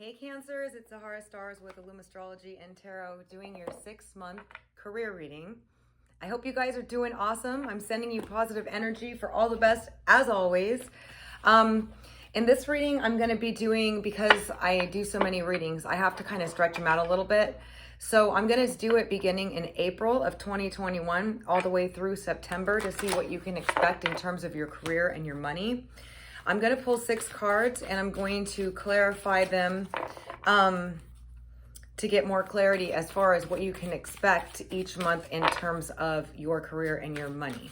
Hey Cancers, it's Sahara Stars with Illum Astrology and Tarot doing your 6-month career reading. I hope you guys are doing awesome. I'm sending you positive energy for all the best as always. In this reading, I'm going to be doing, because I do so many readings, I have to kind of stretch them out a little bit. So I'm going to do it beginning in April of 2021 all the way through September to see what you can expect in terms of your career and your money. I'm going to pull 6 cards and I'm going to clarify them to get more clarity as far as what you can expect each month in terms of your career and your money.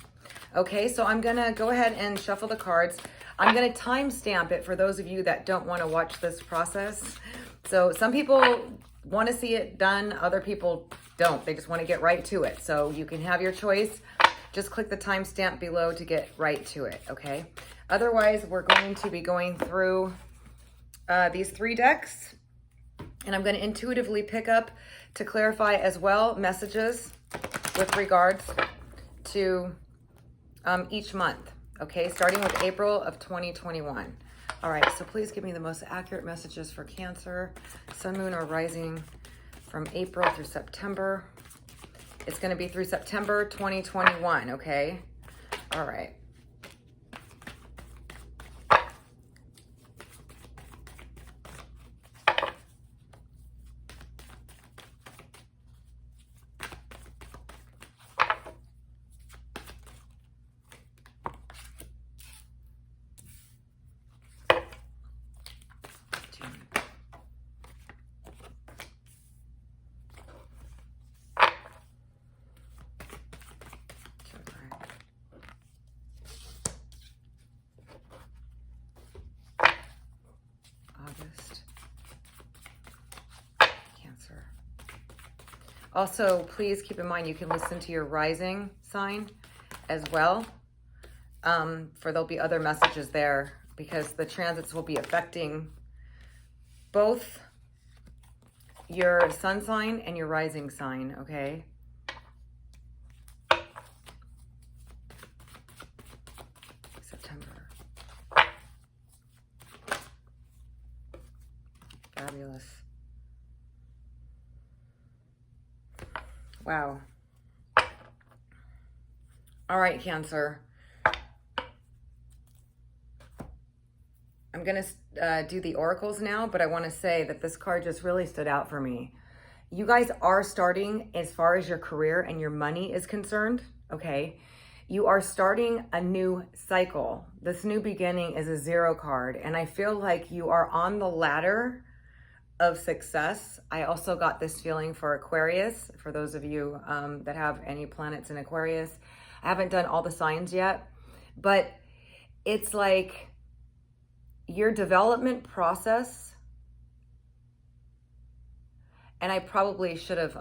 Okay, so I'm going to go ahead and shuffle the cards. I'm going to timestamp it for those of you that don't want to watch this process. So some people want to see it done, other people don't. They just want to get right to it. So you can have your choice. Just click the timestamp below to get right to it, okay? Otherwise, we're going to be going through these 3 decks, and I'm going to intuitively pick up to clarify as well messages with regards to each month, okay? Starting with April of 2021. All right, so please give me the most accurate messages for Cancer, Sun, Moon, or Rising from April through September. It's going to be through September 2021, okay? All right. August. Cancer. Also, please keep in mind you can listen to your rising sign as well, for there'll be other messages there because the transits will be affecting both your sun sign and your rising sign, okay? September. Fabulous. Wow. All right, Cancer. I'm going to do the oracles now, but I want to say that this card just really stood out for me. You guys are starting, as far as your career and your money is concerned, okay? You are starting a new cycle. This new beginning is a 0 card, and I feel like you are on the ladder of success. I also got this feeling for Aquarius, for those of you that have any planets in Aquarius. I haven't done all the signs yet, but it's like your development process, and I probably should have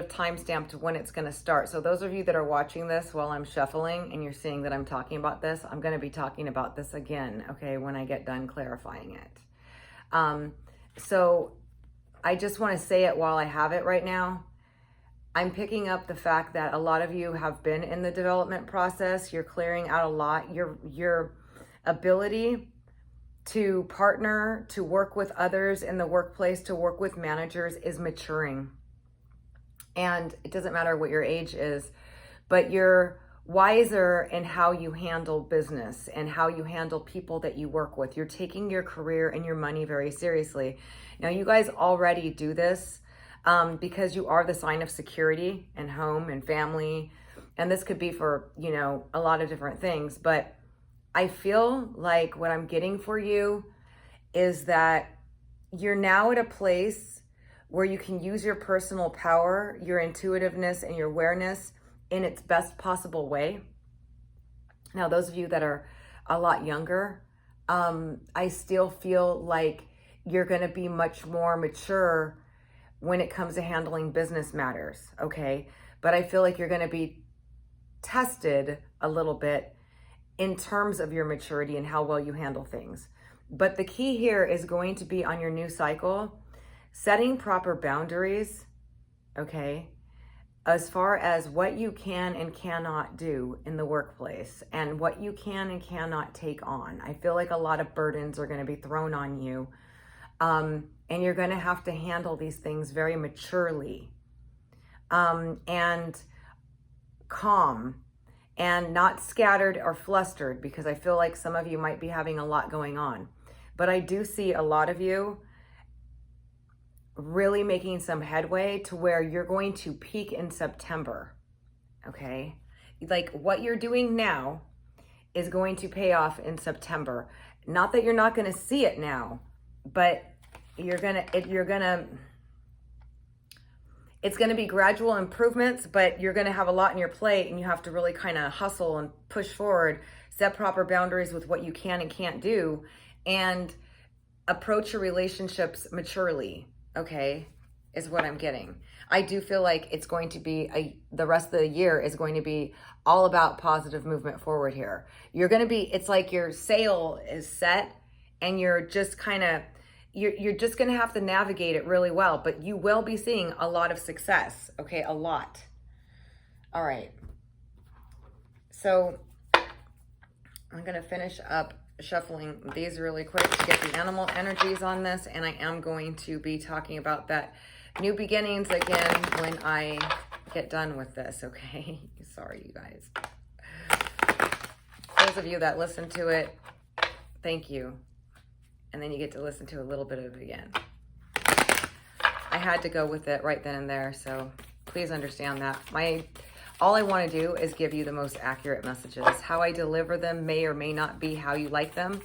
timestamped when it's going to start. So those of you that are watching this while I'm shuffling and you're seeing that I'm talking about this, I'm going to be talking about this again, okay, when I get done clarifying it. So I just want to say it while I have it right now. I'm picking up the fact that a lot of you have been in the development process. You're clearing out a lot. Your ability to partner, to work with others in the workplace, to work with managers is maturing. And it doesn't matter what your age is, but you're wiser in how you handle business and how you handle people that you work with. You're taking your career and your money very seriously. Now, you guys already do this because you are the sign of security and home and family. And this could be for, you know, a lot of different things. But I feel like what I'm getting for you is that you're now at a place where you can use your personal power, your intuitiveness, and your awareness in its best possible way. Now, those of you that are a lot younger, I still feel like you're going to be much more mature when it comes to handling business matters, okay? But I feel like you're going to be tested a little bit in terms of your maturity and how well you handle things. But the key here is going to be on your new cycle, setting proper boundaries, okay? as far as what you can and cannot do in the workplace and what you can and cannot take on. I feel like a lot of burdens are going to be thrown on you. And you're going to have to handle these things very maturely, and calm, and not scattered or flustered, because I feel like some of you might be having a lot going on. But I do see a lot of you really making some headway to where you're going to peak in September, okay? Like what you're doing now is going to pay off in September. Not that you're not going to see it now, but it's going to be gradual improvements, but you're going to have a lot on your plate, and you have to really kind of hustle and push forward, set proper boundaries with what you can and can't do, and approach your relationships maturely, okay, is what I'm getting. I do feel like it's going to be, the rest of the year is going to be all about positive movement forward here. You're going to be, it's like your sail is set, and you're just kind of, you're just going to have to navigate it really well, but you will be seeing a lot of success, okay? A lot. All right. So I'm going to finish up shuffling these really quick to get the animal energies on this, and I am going to be talking about that new beginnings again when I get done with this, okay? Sorry, you guys. Those of you that listen to it, thank you. And then you get to listen to a little bit of it again. I had to go with it right then and there, so please understand that. All I want to do is give you the most accurate messages. How I deliver them may or may not be how you like them,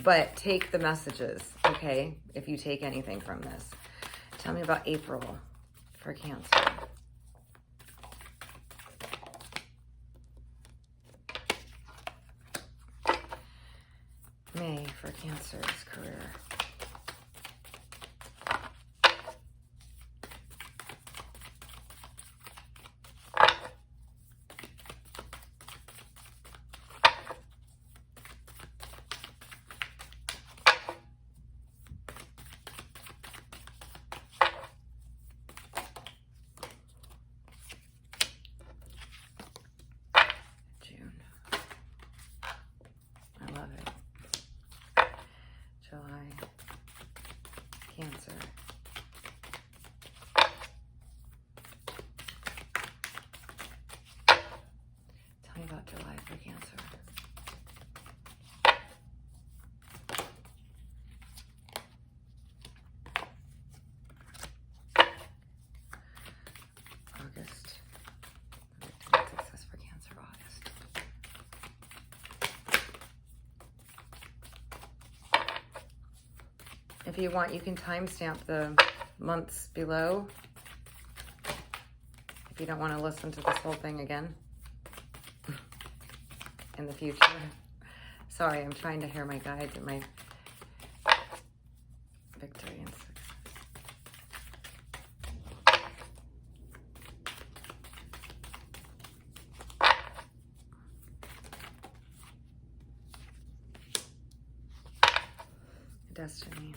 but take the messages, okay, if you take anything from this. Tell me about April for Cancer. May for Cancer's career. June. I love it. July, Cancer. Tell me about July for Cancer. August. Success for Cancer, August. If you want, you can timestamp the months below if you don't want to listen to this whole thing again in the future. Sorry, I'm trying to hear my guides and my victory and success. Destiny.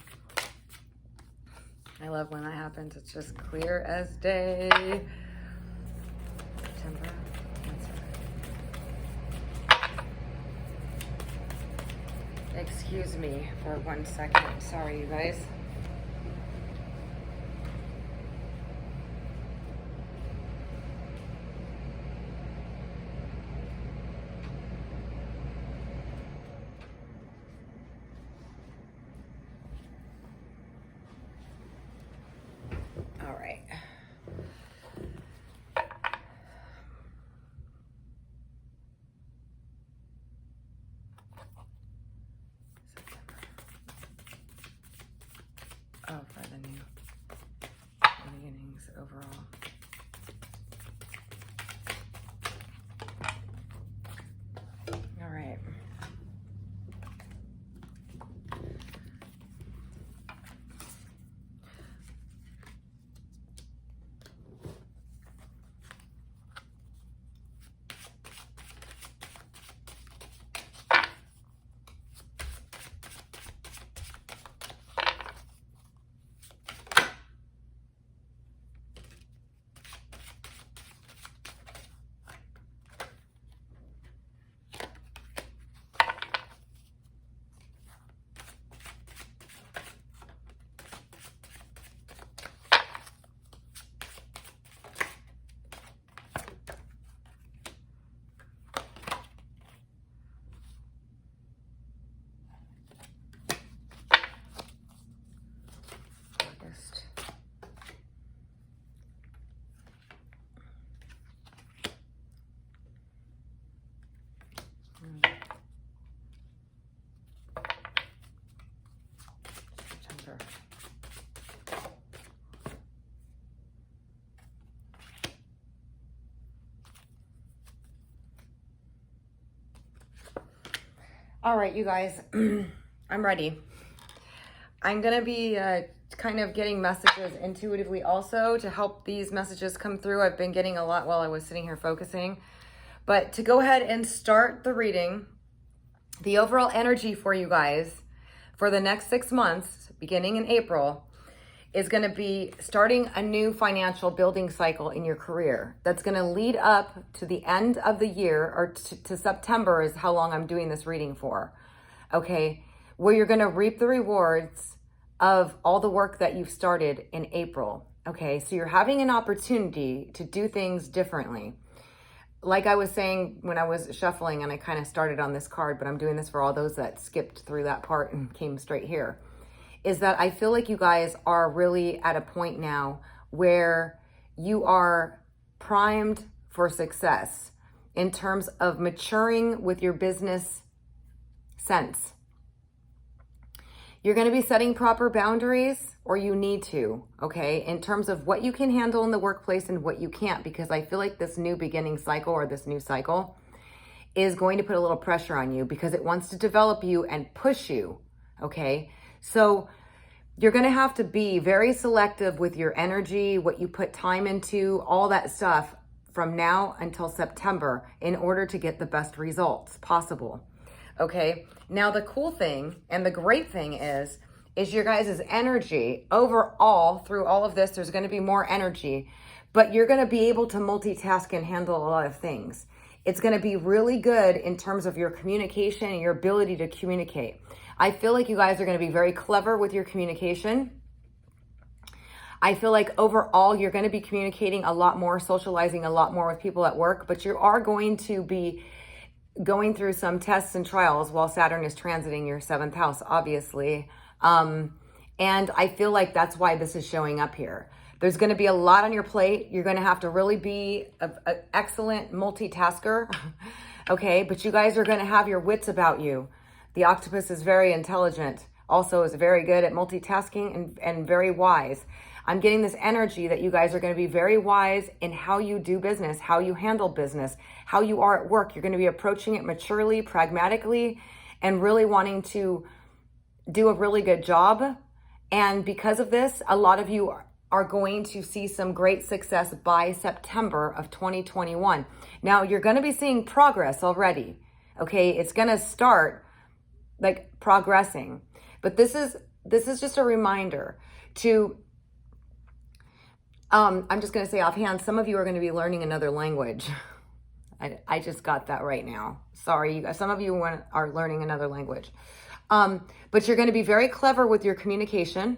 I love when that happens. It's just clear as day. September. Excuse me for 1 second. Sorry, you guys. All right. All right, you guys, I'm ready. I'm going to be kind of getting messages intuitively also to help these messages come through. I've been getting a lot while I was sitting here focusing. But to go ahead and start the reading, the overall energy for you guys for the next 6 months, beginning in April, is going to be starting a new financial building cycle in your career. That's going to lead up to the end of the year, or to September is how long I'm doing this reading for. Okay, where you're going to reap the rewards of all the work that you've started in April. Okay, so you're having an opportunity to do things differently. Like I was saying when I was shuffling, and I kind of started on this card, but I'm doing this for all those that skipped through that part and came straight here, is that I feel like you guys are really at a point now where you are primed for success in terms of maturing with your business sense. You're going to be setting proper boundaries, or you need to, okay, in terms of what you can handle in the workplace and what you can't, because I feel like this new beginning cycle, or this new cycle, is going to put a little pressure on you because it wants to develop you and push you, okay? So you're going to have to be very selective with your energy, what you put time into, all that stuff from now until September in order to get the best results possible. Okay. Now the cool thing and the great thing is your guys' energy overall through all of this, there's going to be more energy, but you're going to be able to multitask and handle a lot of things. It's going to be really good in terms of your communication and your ability to communicate. I feel like you guys are going to be very clever with your communication. I feel like overall you're going to be communicating a lot more, socializing a lot more with people at work, but you are going to be going through some tests and trials while Saturn is transiting your 7th house, obviously. And I feel like that's why this is showing up here. There's going to be a lot on your plate. You're going to have to really be an excellent multitasker. Okay. But you guys are going to have your wits about you. The octopus is very intelligent, also is very good at multitasking and very wise. I'm getting this energy that you guys are going to be very wise in how you do business, how you handle business, how you are at work. You're going to be approaching it maturely, pragmatically, and really wanting to do a really good job. And because of this, a lot of you are going to see some great success by September of 2021. Now, you're going to be seeing progress already. Okay, it's going to start like progressing. But this is just a reminder to I'm just going to say offhand, some of you are going to be learning another language. I just got that right now. Sorry, you guys. Some of you are learning another language. But you're going to be very clever with your communication,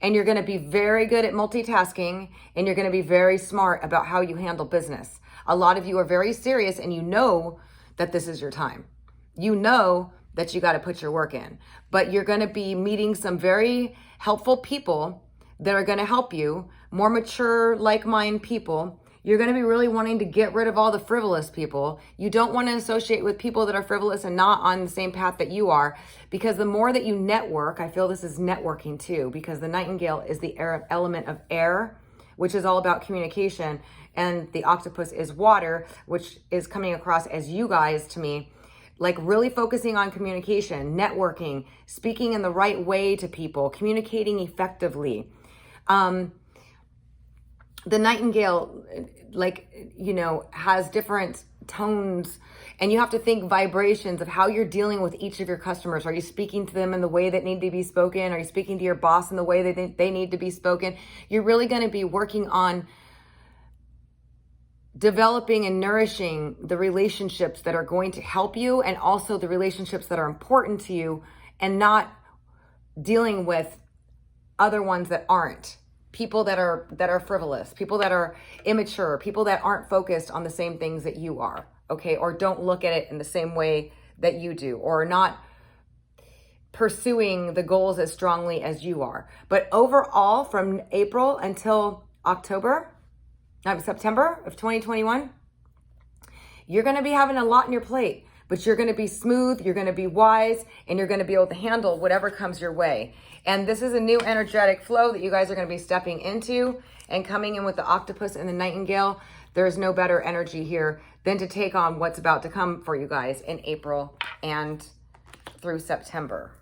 and you're going to be very good at multitasking, and you're going to be very smart about how you handle business. A lot of you are very serious, and you know that this is your time. You know that you got to put your work in, but you're going to be meeting some very helpful people that are going to help you, more mature, like-minded people. You're going to be really wanting to get rid of all the frivolous people. You don't want to associate with people that are frivolous and not on the same path that you are, because the more that you network, I feel this is networking too, because the nightingale is the element of air, which is all about communication, and the octopus is water, which is coming across as you guys to me, like really focusing on communication, networking, speaking in the right way to people, communicating effectively. The nightingale, has different tones, and you have to think vibrations of how you're dealing with each of your customers. Are you speaking to them in the way that need to be spoken? Are you speaking to your boss in the way that they need to be spoken? You're really going to be working on developing and nourishing the relationships that are going to help you, and also the relationships that are important to you, and not dealing with other ones that aren't. People that are frivolous, people that are immature, people that aren't focused on the same things that you are, okay? Or don't look at it in the same way that you do, or not pursuing the goals as strongly as you are. But overall, from April until September of 2021, you're going to be having a lot on your plate, but you're going to be smooth, you're going to be wise, and you're going to be able to handle whatever comes your way. And this is a new energetic flow that you guys are going to be stepping into, and coming in with the octopus and the nightingale. There's no better energy here than to take on what's about to come for you guys in April and through September.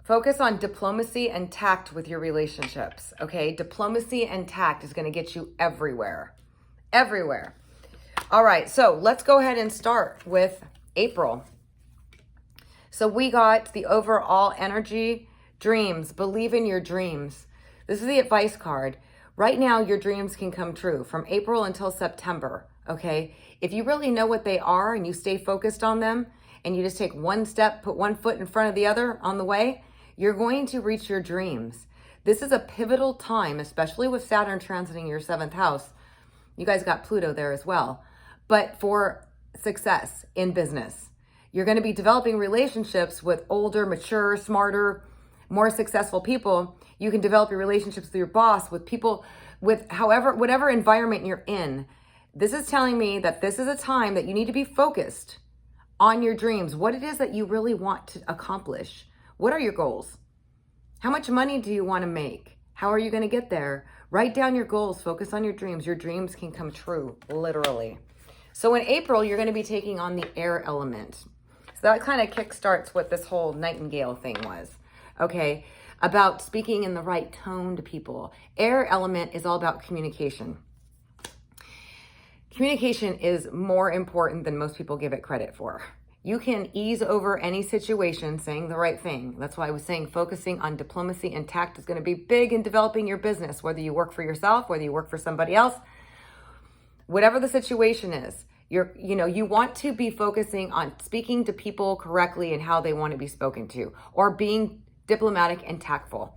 Focus on diplomacy and tact with your relationships, okay? Diplomacy and tact is going to get you everywhere. Everywhere. All right, so let's go ahead and start with April. So we got the overall energy, dreams, believe in your dreams. This is the advice card. Right now, your dreams can come true from April until September, okay? If you really know what they are and you stay focused on them and you just take one step, put one foot in front of the other on the way, you're going to reach your dreams. This is a pivotal time, especially with Saturn transiting your 7th house. You guys got Pluto there as well. But for success in business, you're going to be developing relationships with older, mature, smarter, more successful people. You can develop your relationships with your boss, with people, with whatever environment you're in. This is telling me that this is a time that you need to be focused on your dreams, what it is that you really want to accomplish. What are your goals? How much money do you want to make? How are you going to get there? Write down your goals. Focus on your dreams. Your dreams can come true, literally. So in April, you're going to be taking on the air element. So that kind of kickstarts what this whole nightingale thing was, okay? About speaking in the right tone to people. Air element is all about communication. Communication is more important than most people give it credit for. You can ease over any situation saying the right thing. That's why I was saying focusing on diplomacy and tact is going to be big in developing your business, whether you work for yourself, whether you work for somebody else, whatever the situation is. You want to be focusing on speaking to people correctly and how they want to be spoken to, or being diplomatic and tactful.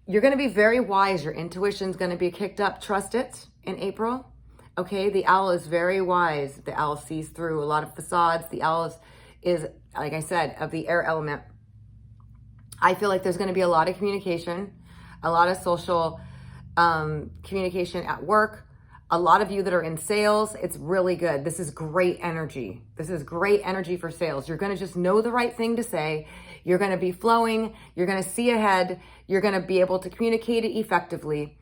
You're going to be very wise. Your intuition's going to be kicked up. Trust it in April. Okay, the owl is very wise. The owl sees through a lot of facades. The owl is, like I said, of the air element. I feel like there's going to be a lot of communication, a lot of social communication at work. A lot of you that are in sales, it's really good. This is great energy. This is great energy for sales. You're going to just know the right thing to say. You're going to be flowing. You're going to see ahead. You're going to be able to communicate it effectively.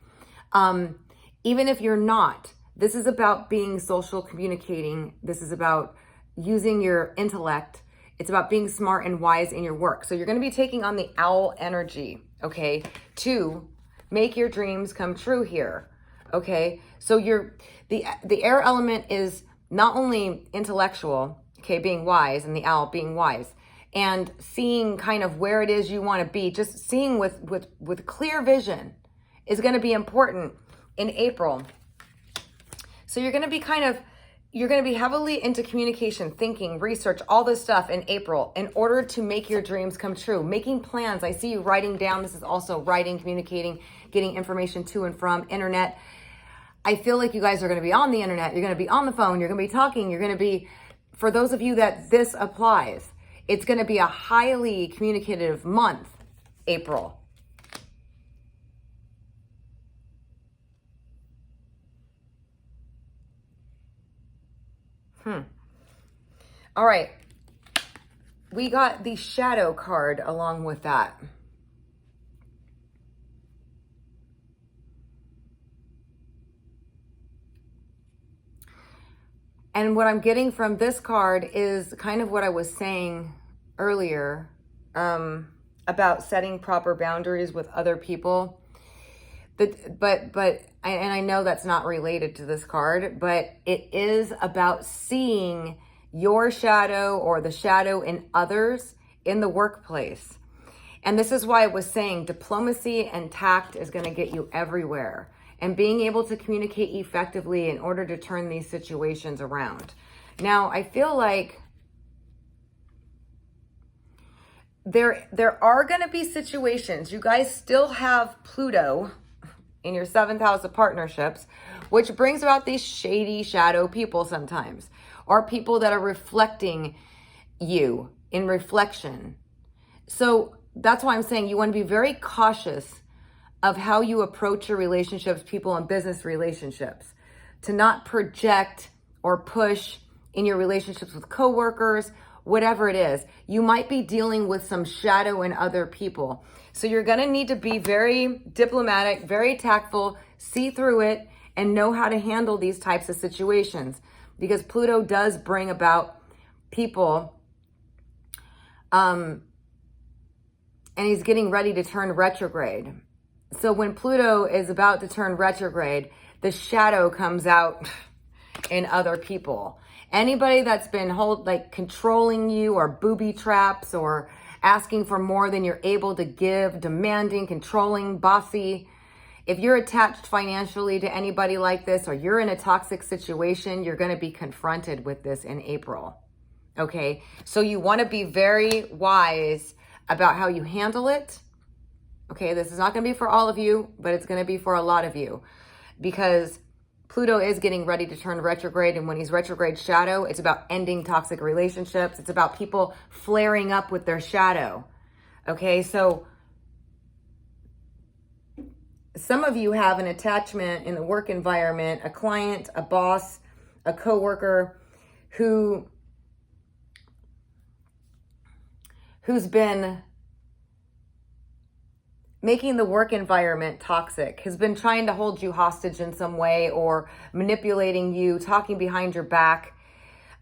Even if you're not, this is about being social communicating. This is about using your intellect. It's about being smart and wise in your work. So you're going to be taking on the owl energy, okay, to make your dreams come true here. Okay, so the air element is not only intellectual, okay, being wise, and the owl being wise, and seeing kind of where it is you want to be, just seeing with clear vision is going to be important in April. So you're going to be heavily into communication, thinking, research, all this stuff in April in order to make your dreams come true. Making plans. I see you writing down. This is also writing, communicating, getting information to and from internet. I feel like you guys are going to be on the internet. You're going to be on the phone. You're going to be talking. You're going to be, for those of you that this applies, it's going to be a highly communicative month, April. All right. We got the shadow card along with that. And what I'm getting from this card is kind of what I was saying earlier about setting proper boundaries with other people. But I know that's not related to this card, but it is about seeing your shadow or the shadow in others in the workplace. And this is why I was saying diplomacy and tact is going to get you everywhere. And being able to communicate effectively in order to turn these situations around. Now, I feel like there are going to be situations. You guys still have Pluto in your 7th house of partnerships, which brings about these shady shadow people sometimes, or people that are reflecting you in reflection. So that's why I'm saying you want to be very cautious of how you approach your relationships, people and business relationships, to not project or push in your relationships with coworkers, whatever it is. You might be dealing with some shadow in other people. So you're going to need to be very diplomatic, very tactful, see through it, and know how to handle these types of situations, because Pluto does bring about people, and he's getting ready to turn retrograde. So when Pluto is about to turn retrograde, the shadow comes out in other people. Anybody that's been controlling you, or booby traps, or asking for more than you're able to give, demanding, controlling, bossy. If you're attached financially to anybody like this, or you're in a toxic situation, you're going to be confronted with this in April. Okay, so you want to be very wise about how you handle it. Okay, this is not going to be for all of you, but it's going to be for a lot of you, because Pluto is getting ready to turn retrograde, and when he's retrograde shadow, it's about ending toxic relationships. It's about people flaring up with their shadow. Okay, so some of you have an attachment in the work environment, a client, a boss, a coworker who's been making the work environment toxic, has been trying to hold you hostage in some way, or manipulating you, talking behind your back,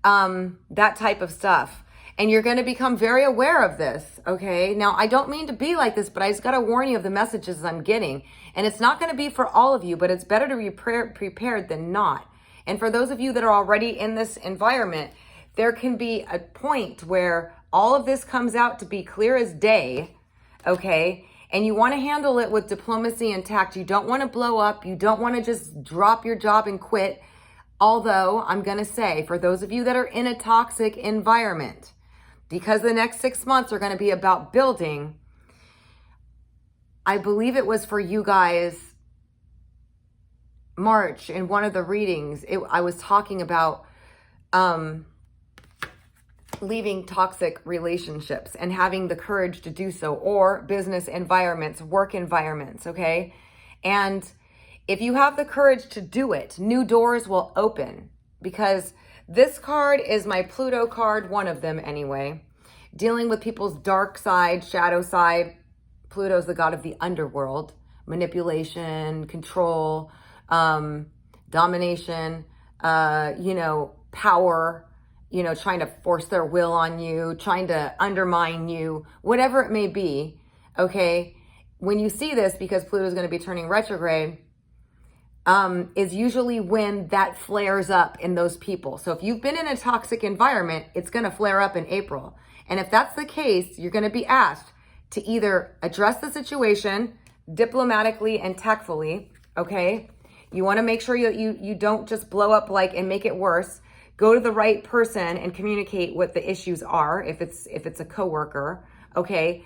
that type of stuff. And you're going to become very aware of this, okay? Now, I don't mean to be like this, but I just got to warn you of the messages I'm getting. And it's not going to be for all of you, but it's better to be prepared than not. And for those of you that are already in this environment, there can be a point where all of this comes out to be clear as day, okay? And you want to handle it with diplomacy and tact. You don't want to blow up. You don't want to just drop your job and quit. Although I'm going to say, for those of you that are in a toxic environment, because the next 6 months are going to be about building, I believe it was for you guys, March, in one of the readings, I was talking about leaving toxic relationships and having the courage to do so, or business environments, work environments, okay? And if you have the courage to do it, new doors will open, because this card is my Pluto card, one of them anyway, dealing with people's dark side, shadow side. Pluto's the god of the underworld, manipulation, control, domination, power, trying to force their will on you, trying to undermine you, whatever it may be, okay? When you see this, because Pluto is going to be turning retrograde, is usually when that flares up in those people. So if you've been in a toxic environment, it's going to flare up in April. And if that's the case, you're going to be asked to either address the situation diplomatically and tactfully, okay? You want to make sure you don't just blow up and make it worse. Go to the right person and communicate what the issues are, if it's a coworker, okay?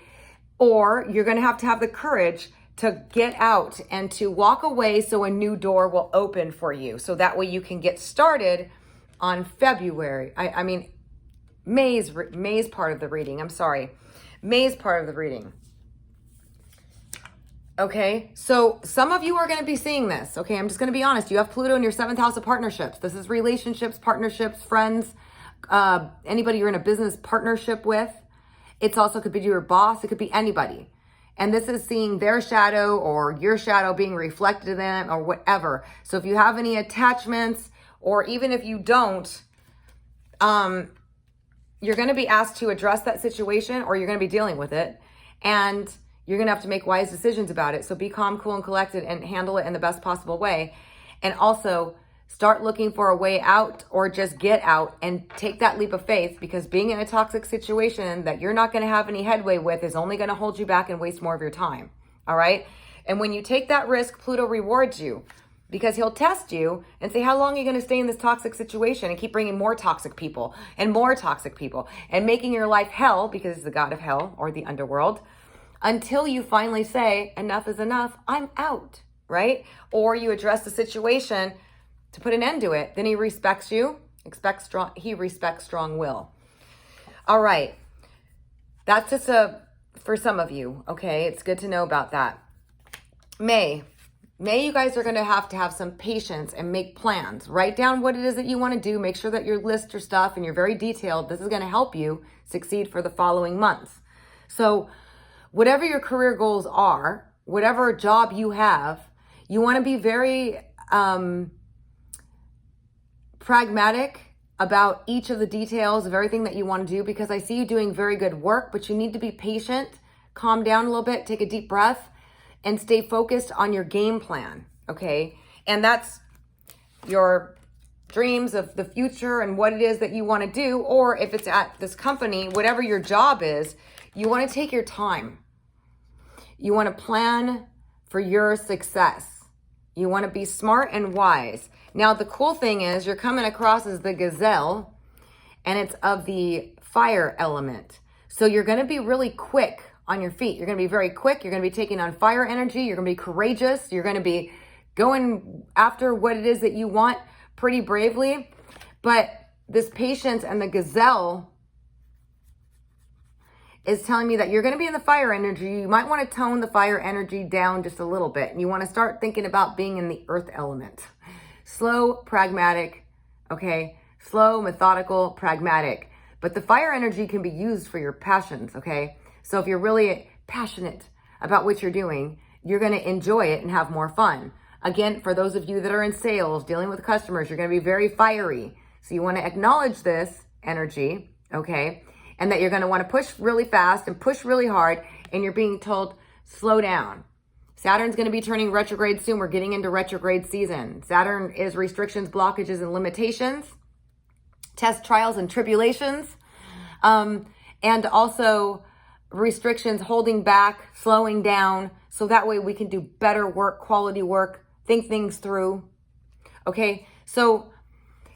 Or you're going to have the courage to get out and to walk away, so a new door will open for you. So that way you can get started on February. May's part of the reading. I'm sorry. May's part of the reading. Okay, so some of you are going to be seeing this. Okay, I'm just going to be honest. You have Pluto in your 7th house of partnerships. This is relationships, partnerships, friends, anybody you're in a business partnership with. It's also could be your boss. It could be anybody. And this is seeing their shadow or your shadow being reflected in them or whatever. So if you have any attachments, or even if you don't, you're going to be asked to address that situation, or you're going to be dealing with it. And you're going to have to make wise decisions about it. So be calm, cool, and collected, and handle it in the best possible way. And also start looking for a way out, or just get out and take that leap of faith, because being in a toxic situation that you're not going to have any headway with is only going to hold you back and waste more of your time. All right. And when you take that risk, Pluto rewards you, because he'll test you and say, how long are you going to stay in this toxic situation, and keep bringing more toxic people and making your life hell, because he's the god of hell or the underworld, until you finally say, enough is enough, I'm out, right? Or you address the situation to put an end to it. Then he respects you, he respects strong will. All right. That's just for some of you, okay? It's good to know about that. May, you guys are going to have some patience and make plans. Write down what it is that you want to do. Make sure that you list your stuff and you're very detailed. This is going to help you succeed for the following months. So whatever your career goals are, whatever job you have, you want to be very pragmatic about each of the details of everything that you want to do, because I see you doing very good work, but you need to be patient, calm down a little bit, take a deep breath, and stay focused on your game plan, okay? And that's your dreams of the future and what it is that you want to do, or if it's at this company, whatever your job is, you want to take your time. You want to plan for your success. You want to be smart and wise. Now, the cool thing is you're coming across as the gazelle, and it's of the fire element. So you're going to be really quick on your feet. You're going to be very quick. You're going to be taking on fire energy. You're going to be courageous. You're going to be going after what it is that you want pretty bravely. But this patience and the gazelle is telling me that you're going to be in the fire energy. You might want to tone the fire energy down just a little bit. And you want to start thinking about being in the earth element. Slow, pragmatic, okay? Slow, methodical, pragmatic. But the fire energy can be used for your passions, okay? So if you're really passionate about what you're doing, you're going to enjoy it and have more fun. Again, for those of you that are in sales, dealing with customers, you're going to be very fiery. So you want to acknowledge this energy, okay? And that you're going to want to push really fast and push really hard, and you're being told, slow down. Saturn's going to be turning retrograde soon. We're getting into retrograde season. Saturn is restrictions, blockages, and limitations, test, trials, and tribulations, and also restrictions, holding back, slowing down, so that way we can do better work, quality work, think things through. Okay, so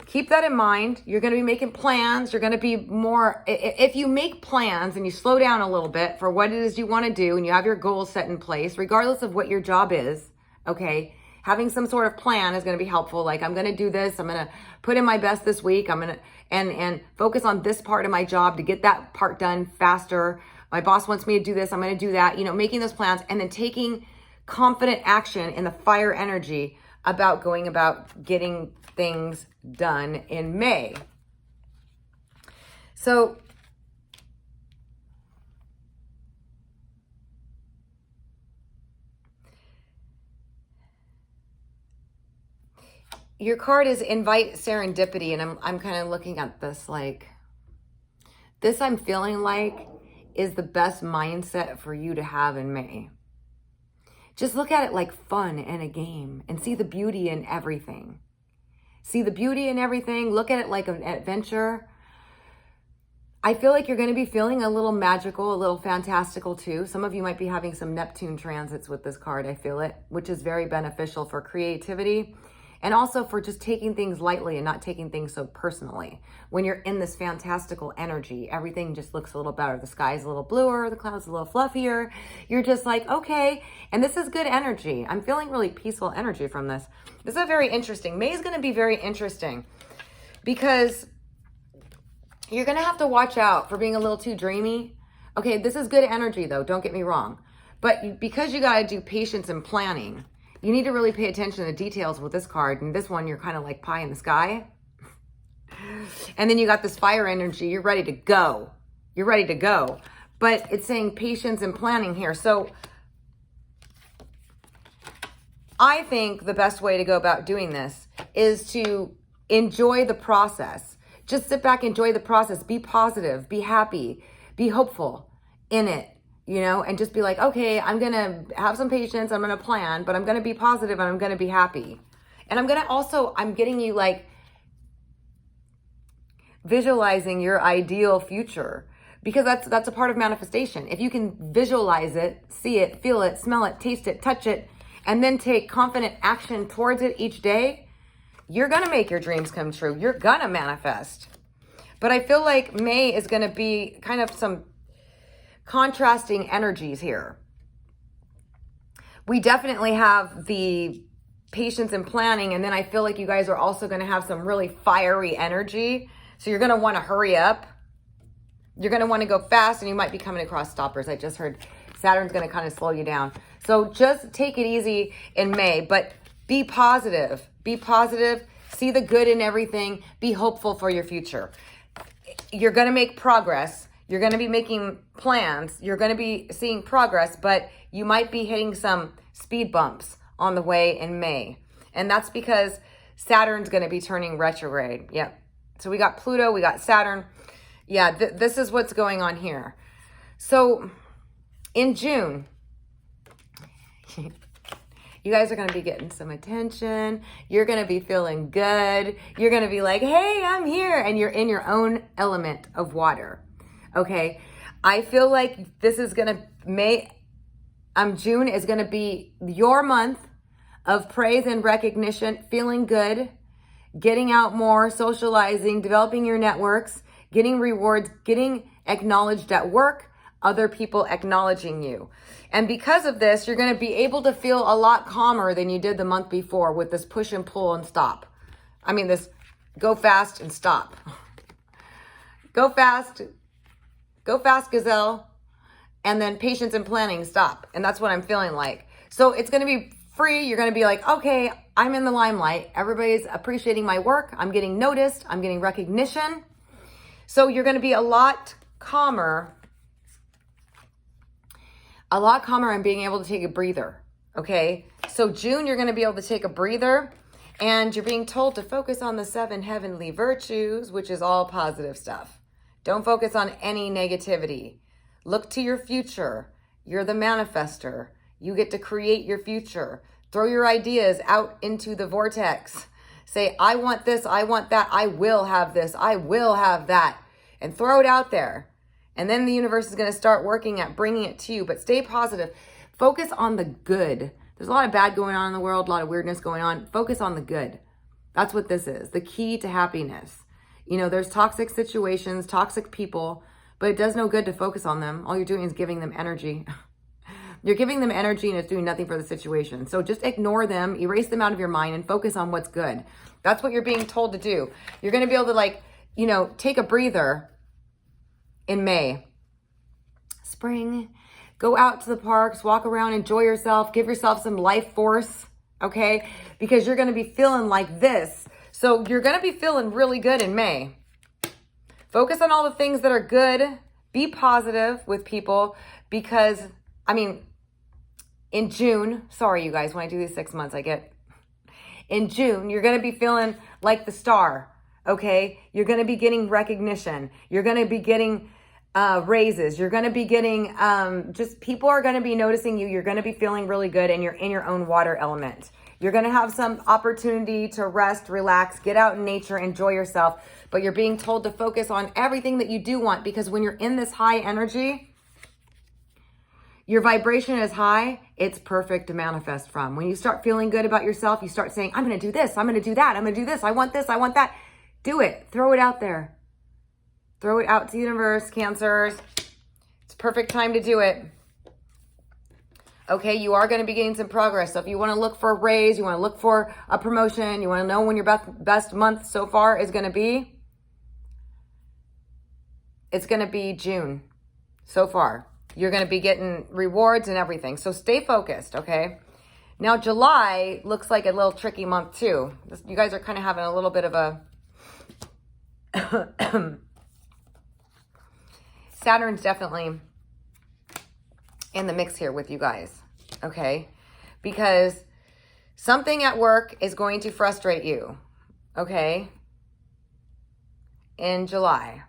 keep that in mind. You're going to be making plans. You're going to be more, if you make plans and you slow down a little bit for what it is you want to do, and you have your goals set in place, regardless of what your job is, okay, having some sort of plan is going to be helpful. Like, I'm going to do this. I'm going to put in my best this week. I'm going to, and focus on this part of my job to get that part done faster. My boss wants me to do this. I'm going to do that, making those plans, and then taking confident action in the fire energy about going about getting things done in May. So your card is invite serendipity, and I'm kind of looking at this like this. I'm feeling like is the best mindset for you to have in May. Just look at it like fun and a game, and see the beauty in everything. See the beauty in everything. Look at it like an adventure. I feel like you're going to be feeling a little magical, a little fantastical too. Some of you might be having some Neptune transits with this card. I feel it, which is very beneficial for creativity, and also for just taking things lightly and not taking things so personally. When you're in this fantastical energy, everything just looks a little better. The sky's a little bluer, the clouds a little fluffier. You're just like, okay, and this is good energy. I'm feeling really peaceful energy from this. This is very interesting. May is going to be very interesting because you're going to have to watch out for being a little too dreamy. Okay, this is good energy though, don't get me wrong. But because you got to do patience and planning, you need to really pay attention to the details with this card. And this one, you're kind of like pie in the sky. And then you got this fire energy. You're ready to go. You're ready to go. But it's saying patience and planning here. So I think the best way to go about doing this is to enjoy the process. Just sit back, enjoy the process. Be positive, be happy, be hopeful in it. And just be like, okay, I'm going to have some patience. I'm going to plan, but I'm going to be positive and I'm going to be happy. And I'm getting you like visualizing your ideal future, because that's a part of manifestation. If you can visualize it, see it, feel it, smell it, taste it, touch it, and then take confident action towards it each day, you're going to make your dreams come true. You're going to manifest. But I feel like May is going to be kind of some contrasting energies here. We definitely have the patience and planning, and then I feel like you guys are also going to have some really fiery energy. So you're going to want to hurry up. You're going to want to go fast, and you might be coming across stoppers. I just heard Saturn's going to kind of slow you down. So just take it easy in May, but be positive. Be positive. See the good in everything. Be hopeful for your future. You're going to make progress. You're going to be making plans. You're going to be seeing progress, but you might be hitting some speed bumps on the way in May. And that's because Saturn's going to be turning retrograde. Yep. So we got Pluto, we got Saturn. Yeah, this is what's going on here. So in June, you guys are going to be getting some attention. You're going to be feeling good. You're going to be like, hey, I'm here. And you're in your own element of water. Okay. I feel like this is going to June is going to be your month of praise and recognition, feeling good, getting out more, socializing, developing your networks, getting rewards, getting acknowledged at work, other people acknowledging you. And because of this, you're going to be able to feel a lot calmer than you did the month before with this push and pull and stop. I mean, this go fast and stop. Go fast, gazelle, and then patience and planning, stop. And that's what I'm feeling like. So it's going to be free. You're going to be like, okay, I'm in the limelight. Everybody's appreciating my work. I'm getting noticed. I'm getting recognition. So you're going to be a lot calmer and being able to take a breather. Okay. So June, you're going to be able to take a breather, and you're being told to focus on the 7 heavenly virtues, which is all positive stuff. Don't focus on any negativity. Look to your future. You're the manifester. You get to create your future. Throw your ideas out into the vortex. Say, I want this, I want that, I will have this, I will have that. And throw it out there. And then the universe is going to start working at bringing it to you. But stay positive. Focus on the good. There's a lot of bad going on in the world, a lot of weirdness going on. Focus on the good. That's what this is. The key to happiness. You know, there's toxic situations, toxic people, but it does no good to focus on them. All you're doing is giving them energy. You're giving them energy and it's doing nothing for the situation. So just ignore them, erase them out of your mind, and focus on what's good. That's what you're being told to do. You're going to be able to take a breather in May. Spring. Go out to the parks, walk around, enjoy yourself, give yourself some life force, okay? Because you're going to be feeling like this. So you're going to be feeling really good in May. Focus on all the things that are good. Be positive with people because, in June, sorry you guys, when I do these 6 months, in June, you're going to be feeling like the star, okay? You're going to be getting recognition. You're going to be getting raises. You're going to be getting, people are going to be noticing you. You're going to be feeling really good, and you're in your own water element. You're going to have some opportunity to rest, relax, get out in nature, enjoy yourself, but you're being told to focus on everything that you do want, because when you're in this high energy, your vibration is high, it's perfect to manifest from. When you start feeling good about yourself, you start saying, I'm going to do this, I'm going to do that, I'm going to do this, I want this, I want that. Do it. Throw it out there. Throw it out to the universe, Cancers. It's a perfect time to do it. Okay, you are going to be getting some progress. So if you want to look for a raise, you want to look for a promotion, you want to know when your best month so far is going to be, it's going to be June so far. You're going to be getting rewards and everything. So stay focused, okay? Now, July looks like a little tricky month too. You guys are kind of having a little bit of a... Saturn's definitely in the mix here with you guys, okay? Because something at work is going to frustrate you, okay? In July.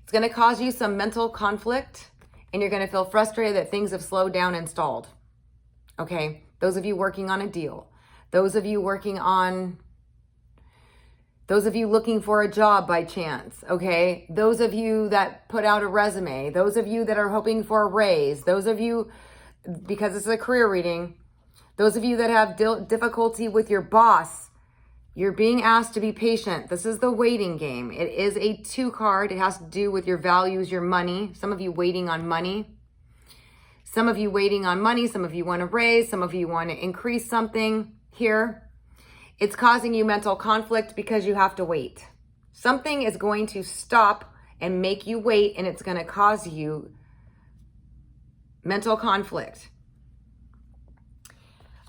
It's going to cause you some mental conflict, and you're going to feel frustrated that things have slowed down and stalled, okay? Those of you working on a deal, those of you looking for a job by chance, okay? Those of you that put out a resume, those of you that are hoping for a raise, those of you, because this is a career reading, those of you that have difficulty with your boss, you're being asked to be patient. This is the waiting game. It is a 2 card. It has to do with your values, your money. Some of you waiting on money. Some of you waiting on money. Some of you want to raise. Some of you want to increase something here. It's causing you mental conflict because you have to wait. Something is going to stop and make you wait, and it's going to cause you mental conflict.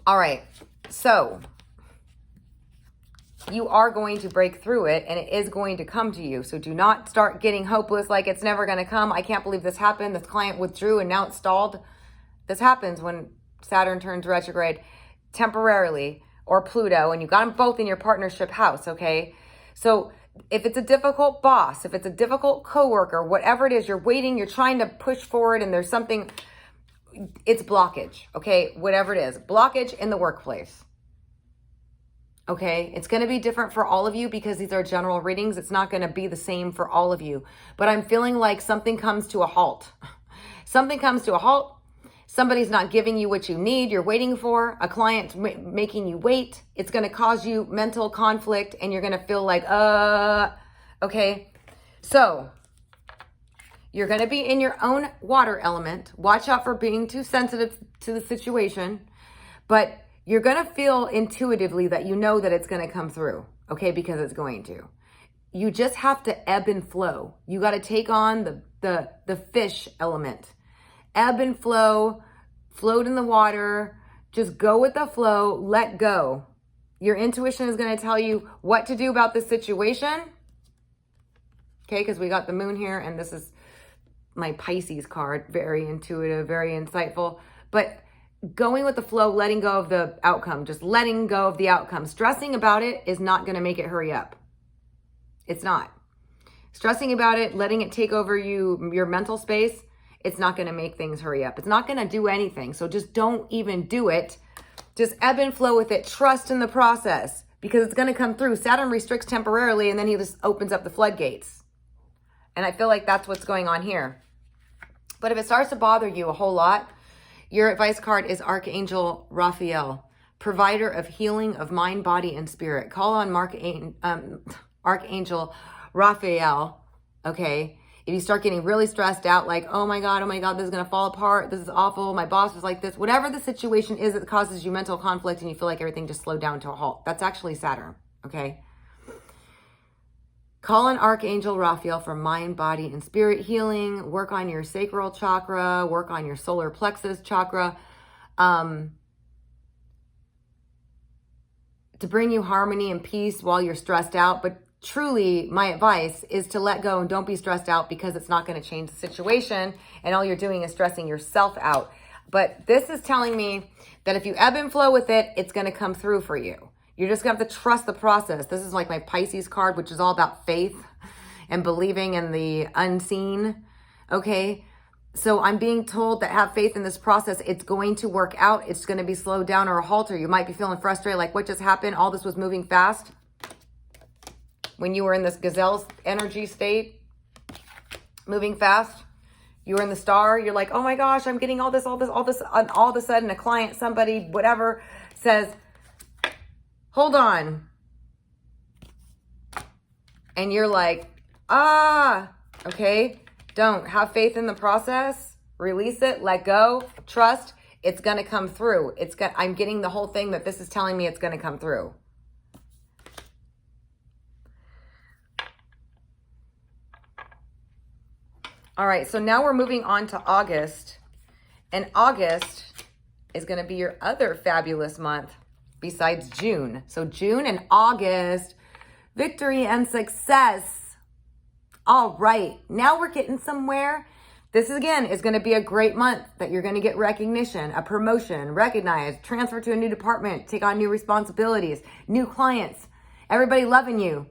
All right, so you are going to break through it, and it is going to come to you. So do not start getting hopeless, like it's never going to come. I can't believe this happened. This client withdrew and now it's stalled. This happens when Saturn turns retrograde temporarily. or Pluto, and you got them both in your partnership house, okay? So if it's a difficult boss, if it's a difficult coworker, whatever it is, you're waiting, you're trying to push forward, and there's something, it's blockage, okay? Whatever it is, blockage in the workplace. Okay, it's going to be different for all of you because these are general readings. It's not going to be the same for all of you. But I'm feeling like something comes to a halt. Something comes to a halt. Somebody's not giving you what you need, you're waiting for. A client making you wait. It's going to cause you mental conflict and you're going to feel like, okay. So you're going to be in your own water element. Watch out for being too sensitive to the situation. But you're going to feel intuitively that you know that it's going to come through, okay, because it's going to. You just have to ebb and flow. You got to take on the fish element. Ebb and flow, float in the water, just go with the flow, let go. Your intuition is going to tell you what to do about this situation, okay, because we got the moon here, and this is my Pisces card, very intuitive, very insightful, but going with the flow, letting go of the outcome, just letting go of the outcome. Stressing about it is not going to make it hurry up. It's not. Stressing about it, letting it take over your mental space, it's not going to make things hurry up. It's not going to do anything. So just don't even do it. Just ebb and flow with it. Trust in the process because it's going to come through. Saturn restricts temporarily and then he just opens up the floodgates. And I feel like that's what's going on here. But if it starts to bother you a whole lot, your advice card is Archangel Raphael, provider of healing of mind, body, and spirit. Call on Archangel Raphael, okay? If you start getting really stressed out, like, oh my God, this is going to fall apart. This is awful. My boss is like this. Whatever the situation is that causes you mental conflict and you feel like everything just slowed down to a halt. That's actually Saturn, okay? Call on Archangel Raphael for mind, body, and spirit healing. Work on your sacral chakra. Work on your solar plexus chakra. To bring you harmony and peace while you're stressed out. But truly, my advice is to let go and don't be stressed out because it's not going to change the situation. And all you're doing is stressing yourself out. But this is telling me that if you ebb and flow with it, it's going to come through for you. You're just going to have to trust the process. This is like my Pisces card, which is all about faith and believing in the unseen. Okay. So I'm being told that have faith in this process. It's going to work out. It's going to be slowed down or a halter. You might be feeling frustrated. Like what just happened? All this was moving fast. When you were in this gazelle energy state, moving fast, you were in the star. You're like, oh my gosh, I'm getting all this. And all of a sudden a client, somebody, whatever says, hold on. And you're like, okay. Don't have faith in the process. Release it. Let go. Trust. It's going to come through. I'm getting the whole thing that this is telling me it's going to come through. All right. So now we're moving on to August. And August is going to be your other fabulous month besides June. So June and August, victory and success. All right, now we're getting somewhere. This again is going to be a great month that you're going to get recognition, a promotion, recognized, transfer to a new department, take on new responsibilities, new clients, everybody loving you.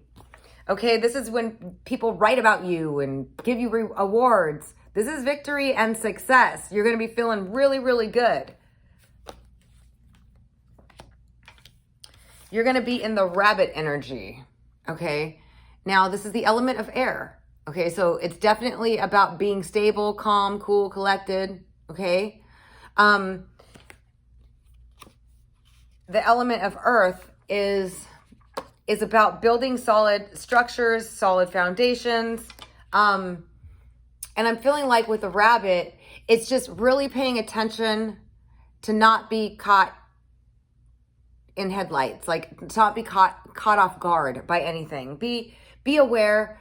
Okay, this is when people write about you and give you awards. This is victory and success. You're going to be feeling really, really good. You're going to be in the rabbit energy, okay? Now, this is the element of air, okay? So it's definitely about being stable, calm, cool, collected, okay? The element of earth is about building solid structures, solid foundations. And I'm feeling like with the rabbit, it's just really paying attention to not be caught in headlights, like to not be caught off guard by anything. Be aware,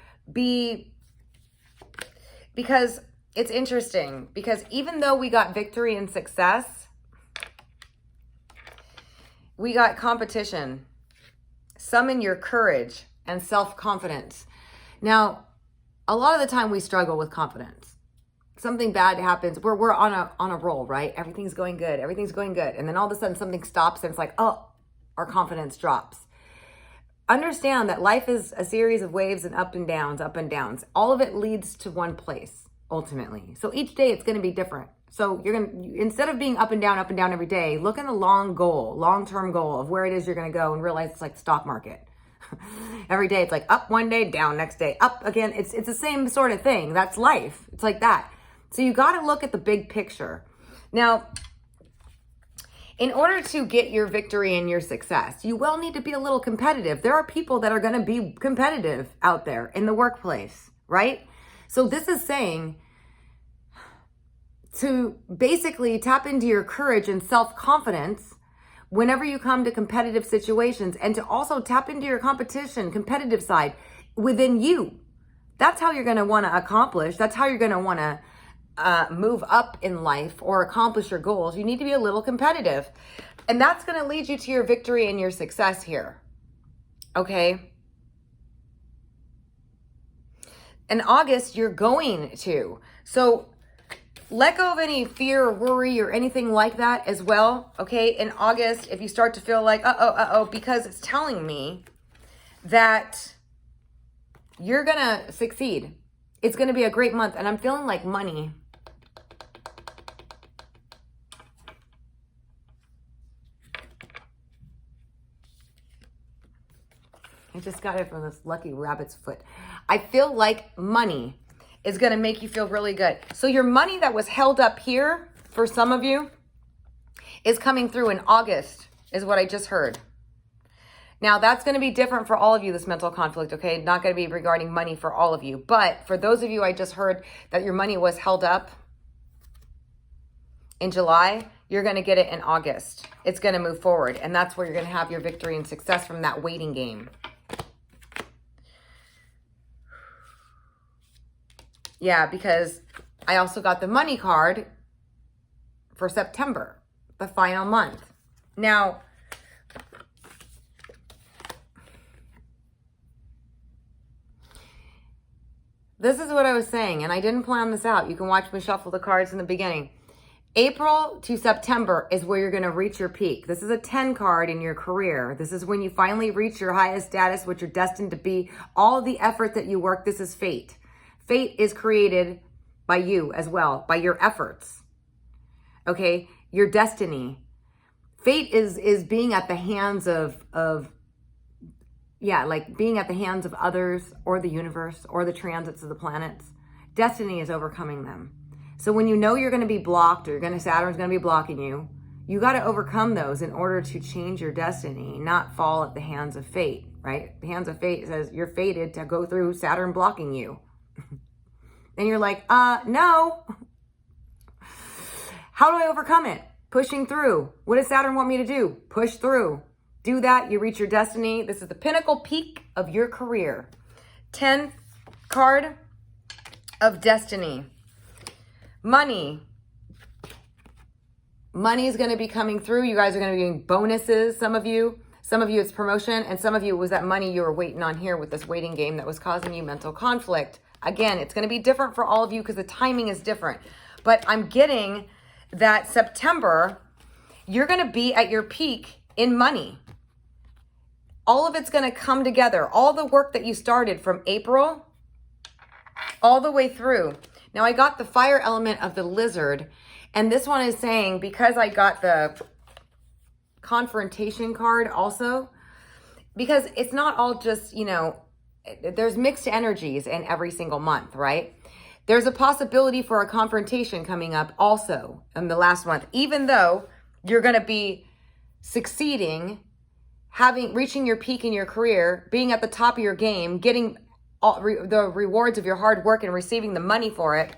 because it's interesting, because even though we got victory and success, we got competition. Summon your courage and self-confidence. Now, a lot of the time we struggle with confidence. Something bad happens. We're on a roll, right? Everything's going good. And then all of a sudden something stops and it's like, oh, our confidence drops. Understand that life is a series of waves and up and downs, up and downs. All of it leads to one place ultimately. So each day it's going to be different. So instead of being up and down every day, look at the long-term goal of where it is you're going to go and realize it's like the stock market. Every day it's like up one day, down next day, up again. It's the same sort of thing. That's life. It's like that. So you got to look at the big picture. Now, in order to get your victory and your success, you will need to be a little competitive. There are people that are going to be competitive out there in the workplace, right? So this is saying to basically tap into your courage and self-confidence whenever you come to competitive situations, and to also tap into your competitive side within you. That's how you're going to want to accomplish. That's how you're going to want to move up in life or accomplish your goals. You need to be a little competitive, and that's going to lead you to your victory and your success here. Okay. In August, you're going to. So let go of any fear or worry or anything like that as well. Okay. In August, if you start to feel like, because it's telling me that you're going to succeed. It's going to be a great month. And I'm feeling like money. I just got it from this lucky rabbit's foot. I feel like money is going to make you feel really good. So your money that was held up here for some of you is coming through in August, is what I just heard. Now, that's going to be different for all of you, this mental conflict, okay? Not going to be regarding money for all of you. But for those of you, I just heard that your money was held up in July, you're going to get it in August. It's going to move forward. And that's where you're going to have your victory and success from that waiting game. Yeah, because I also got the money card for September, the final month. Now, this is what I was saying, and I didn't plan this out. You can watch me shuffle the cards in the beginning. April to September is where you're going to reach your peak. This is a 10 card in your career. This is when you finally reach your highest status, which you're destined to be. All of the effort that you work, this is fate. Fate is created by you as well, by your efforts. Okay? Your destiny. Fate is being at the hands of being at the hands of others or the universe or the transits of the planets. Destiny is overcoming them. So when you know you're going to be blocked or Saturn's going to be blocking you, you got to overcome those in order to change your destiny, not fall at the hands of fate, right? The hands of fate says you're fated to go through Saturn blocking you. And you're like, no. How do I overcome it? Pushing through. What does Saturn want me to do? Push through. Do that. You reach your destiny. This is the pinnacle peak of your career. 10th card of destiny. Money. Money is going to be coming through. You guys are going to be getting bonuses. Some of you it's promotion, and some of you it was that money you were waiting on here with this waiting game that was causing you mental conflict. Again, it's going to be different for all of you because the timing is different. But I'm getting that September, you're going to be at your peak in money. All of it's going to come together. All the work that you started from April all the way through. Now, I got the fire element of the lizard, and this one is saying, because I got the confrontation card also, because it's not all just, there's mixed energies in every single month, right? There's a possibility for a confrontation coming up also in the last month, even though you're going to be succeeding, reaching your peak in your career, being at the top of your game, getting the rewards of your hard work and receiving the money for it.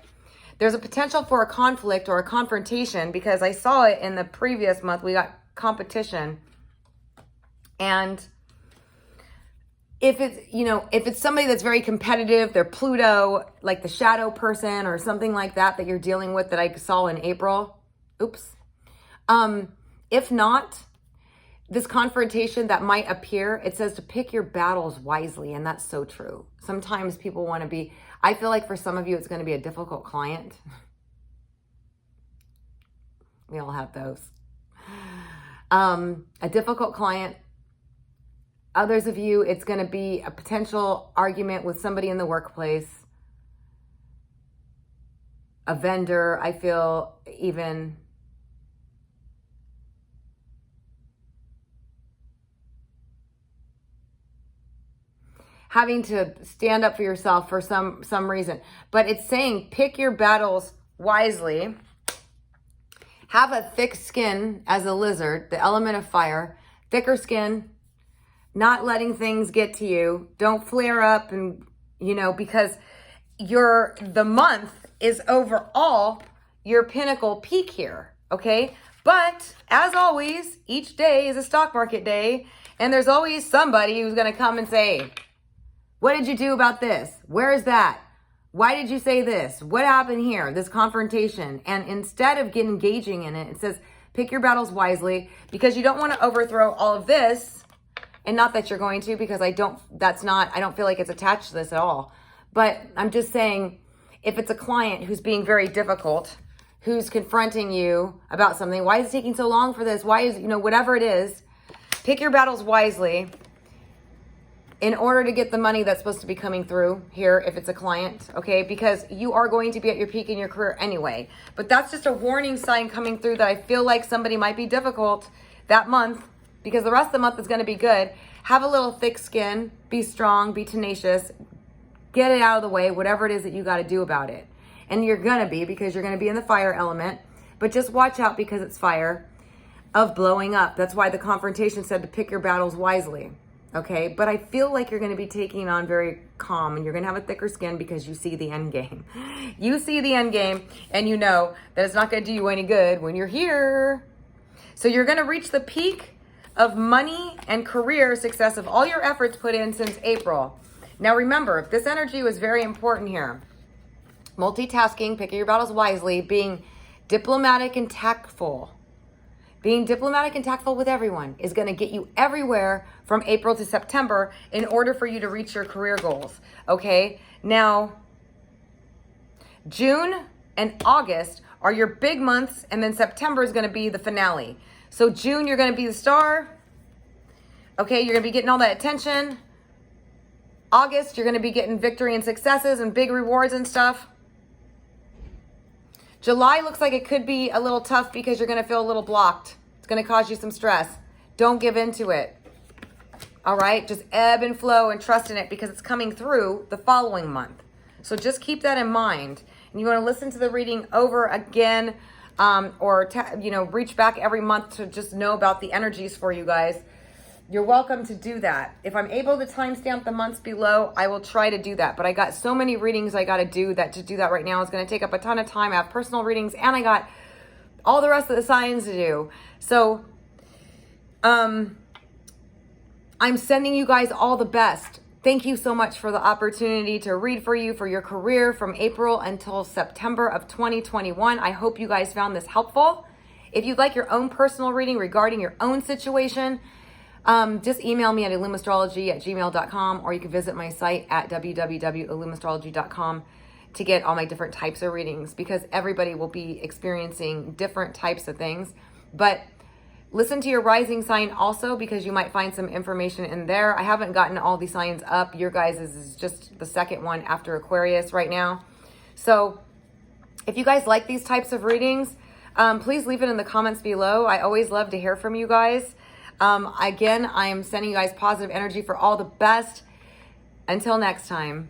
There's a potential for a conflict or a confrontation because I saw it in the previous month. We got competition. And if it's somebody that's very competitive, they're Pluto, like the shadow person or something like that you're dealing with that I saw in April. Oops. If not, this confrontation that might appear, it says to pick your battles wisely. And that's so true. Sometimes people want to be, I feel like for some of you, it's going to be a difficult client. We all have those. A difficult client Others of you, it's going to be a potential argument with somebody in the workplace, a vendor, I feel even. Having to stand up for yourself for some reason. But it's saying pick your battles wisely. Have a thick skin as a lizard, the element of fire. Thicker skin, not letting things get to you. Don't flare up and, because the month is overall your pinnacle peak here, okay? But as always, each day is a stock market day, and there's always somebody who's going to come and say, what did you do about this? Where is that? Why did you say this? What happened here? This confrontation. And instead of engaging in it, it says, pick your battles wisely, because you don't want to overthrow all of this. And not that you're going to, because I don't feel like it's attached to this at all. But I'm just saying, if it's a client who's being very difficult, who's confronting you about something, why is it taking so long for this? Why is, whatever it is, pick your battles wisely in order to get the money that's supposed to be coming through here if it's a client, okay? Because you are going to be at your peak in your career anyway. But that's just a warning sign coming through that I feel like somebody might be difficult that month, because the rest of the month is going to be good. Have a little thick skin, be strong, be tenacious, get it out of the way, whatever it is that you got to do about it. And you're going to be, because you're going to be in the fire element, but just watch out, because it's fire of blowing up. That's why the confrontation said to pick your battles wisely. Okay, but I feel like you're going to be taking on very calm, and you're going to have a thicker skin because you see the end game. You see the end game, and you know that it's not going to do you any good when you're here. So you're going to reach the peak of money and career success of all your efforts put in since April. Now remember, this energy was very important here. Multitasking, picking your battles wisely, being diplomatic and tactful. Being diplomatic and tactful with everyone is going to get you everywhere from April to September in order for you to reach your career goals. Okay? Now, June and August are your big months, and then September is going to be the finale. So June, you're going to be the star. Okay? You're going to be getting all that attention. August, you're going to be getting victory and successes and big rewards and stuff. July looks like it could be a little tough because you're going to feel a little blocked. It's going to cause you some stress. Don't give into it. All right? Just ebb and flow and trust in it, because it's coming through the following month. So just keep that in mind. And you want to listen to the reading over again, or reach back every month to just know about the energies for you guys. You're welcome to do that. If I'm able to timestamp the months below, I will try to do that. But I got so many readings I got to do that right now is going to take up a ton of time. I have personal readings, and I got all the rest of the signs to do. So I'm sending you guys all the best. Thank you so much for the opportunity to read for you for your career from April until September of 2021. I hope you guys found this helpful. If you'd like your own personal reading regarding your own situation, just email me at illumastrology@gmail.com, or you can visit my site at www.illumastrology.com to get all my different types of readings, because everybody will be experiencing different types of things. But listen to your rising sign also, because you might find some information in there. I haven't gotten all these signs up. Your guys' is just the second one after Aquarius right now. So if you guys like these types of readings, please leave it in the comments below. I always love to hear from you guys. Again, I am sending you guys positive energy for all the best. Until next time.